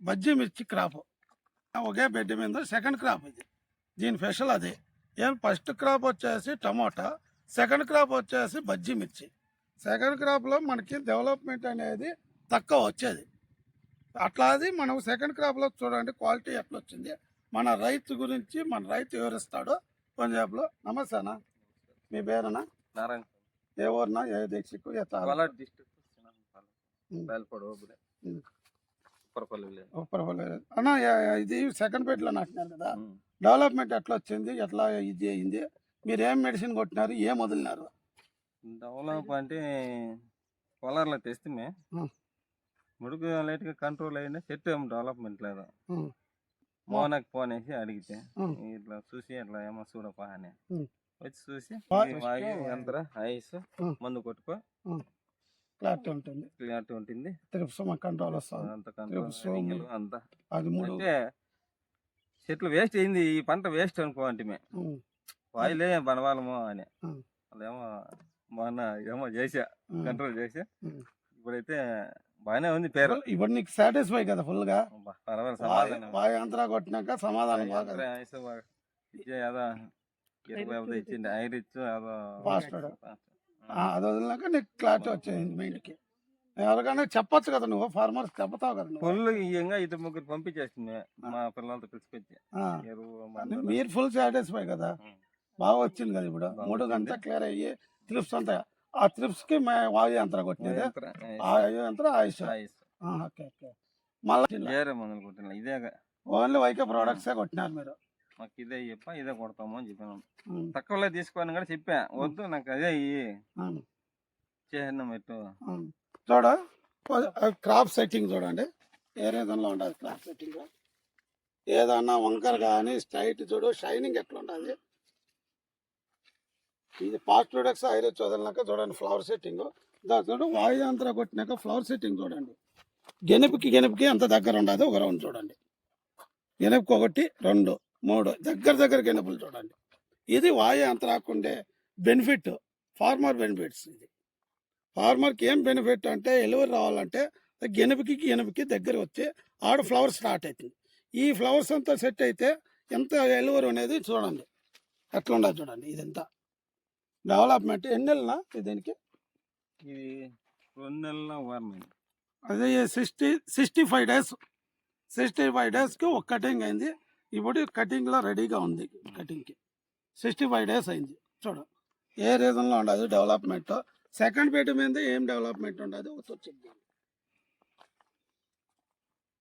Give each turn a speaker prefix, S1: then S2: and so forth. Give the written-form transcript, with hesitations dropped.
S1: బజ్జీ మిర్చి క్రాప్ ఒకే బెడ్ మీద second crop ఇది. దీని స్పెషల్ అది. ఫస్ట్ క్రాప్ వచ్చేసి టమోటా, సెకండ్ క్రాప్ వచ్చేసి బజ్జీ మిర్చి. సెకండ్ క్రాప్లో మనకి డెవలప్మెంట్ అనేది తక్కువ వచ్చేది. అట్లా అది మనం సెకండ్ క్రాప్లో చూడండి క్వాలిటీ ఎట్లా వచ్చింది. మన రైతు గురించి మన రైతు వివరిస్తాడు పంజాబ్లో. నమస్తే అన్న, మీ పేరన్నా?
S2: నారాయణ.
S1: ఏ ఊరినా, ఏ దీక్షకు, ఏ అన్న? ఇది సెకండ్ బెడ్లో నాటినారు కదా, డెవలప్మెంట్ ఎట్లా వచ్చింది, ఎట్లా ఇది అయింది? మీరు ఏం మెడిసిన్ కొట్టినారు, ఏం వదిలినారు?
S2: డెవలప్ అంటే పొలార్లో తెస్తే ముడుగు లైట్గా కంట్రోల్ అయినా చెట్టు ఏమో డెవలప్మెంట్ లేదు. మోనకు పోనేసి అడిగితే ఇట్లా చూసి అట్లా ఏమో చూడపా అని వచ్చి చూసి యంత్ర ఐస్ మందు కొట్టుకో
S1: క్లారిటీ ఉంటుంది, కంట్రోల్ వస్తుంది.
S2: అంతా అంటే చెట్లు వేస్ట్ అయింది, ఈ పంట వేస్ట్ అనుకో అంటే వాయిలే బనవాలము అని అదేమో మొన్న ఏమో చేసా, కంట్రోల్ చేసా. ఇప్పుడైతే బాగానే ఉంది పేరు.
S1: ఇప్పుడు నీకు సాటిస్ఫై కదా ఫుల్ గా? వాయు అంతరా కొట్టినాక సమాధానం
S2: ఇచ్చింది ఐర్ ఇచ్చు
S1: అది వదిలినాక నీకు క్లారిటీ వచ్చేది మైండ్కి. ఎవరికైనా చెప్పొచ్చు కదా, నువ్వు ఫార్మర్స్ చెప్తావు కదా.
S2: ఫుల్ ఇయ్యంగా ఇద్దరు ముగ్గురు పంపించేస్తుంది మా పిల్లలతో పిలిచిపెచ్చి.
S1: మీరు ఫుల్ సాటిస్ఫై కదా, బాగా వచ్చింది కదా. ఇప్పుడు 3 గంటల క్లియర్ అయ్యి ట్రిప్స్ అంతా, ఆ ట్రిప్స్ కి వాయు యంత్ర కొట్టినది, వాయు యంత్ర ఆయుష్. మళ్ళీ
S2: ఇదే
S1: ఓన్లీ వైకే ప్రొడక్ట్స్ కొట్టినారు మీరు?
S2: మాకు ఇదే చెప్ప, ఇదే కొడతాము అని చెప్పాను. తక్కువలో తీసుకోని కూడా చెప్పా, వద్దు నాకు అదే చేసినాం ఎట్టు.
S1: చూడ క్రాప్ సెట్టింగ్ చూడండి, ఏ రీజన్లో ఉంటుంది క్రాప్ సెట్టింగ్. ఏదన్నా వంకర కానీ స్ట్రైట్ చూడు, షైనింగ్ ఎట్లా ఉంటుంది. ఇది పాస్ట్ ప్రొడక్ట్స్ ఐరో వదిలినాక చూడండి ఫ్లవర్ సెట్టింగ్. చూడు వాయు యంత్ర కొట్టినాక ఫ్లవర్ సెట్టింగ్ చూడండి. గెనుపుకి అంత దగ్గర ఉండదు. ఒక రౌండ్ చూడండి, గెనుపుకి 1 2 3 దగ్గర గెనుపులు చూడండి. ఇది వాయు యంత్రాకు ఉండే బెనిఫిట్, ఫార్మర్ బెనిఫిట్స్. ఇది ఫార్మర్కి ఏం బెనిఫిట్ అంటే, ఎలువరి రావాలంటే గెనుపుకి దగ్గర వచ్చి ఆడ ఫ్లవర్ స్టార్ట్ అవుతుంది. ఈ ఫ్లవర్స్ అంతా సెట్ అయితే ఎంత ఎలువరి అనేది చూడండి ఎట్లా ఉండదు చూడండి. ఇదంతా డెవలప్మెంట్. ఎన్ని నెలలా దీనికి?
S2: ఇది 2 నెలల
S1: అదే 65 డేస్. 65 డేస్కి ఒక కటింగ్ అయింది. ఇప్పుడు కటింగ్లో రెడీగా ఉంది. కటింగ్కి 65 డేస్ అయింది. చూడ ఏ రీజన్లో ఉండదు డెవలప్మెంట్. సెకండ్ బెడ్ మీద ఏం డెవలప్మెంట్ ఉండదు. వచ్చింది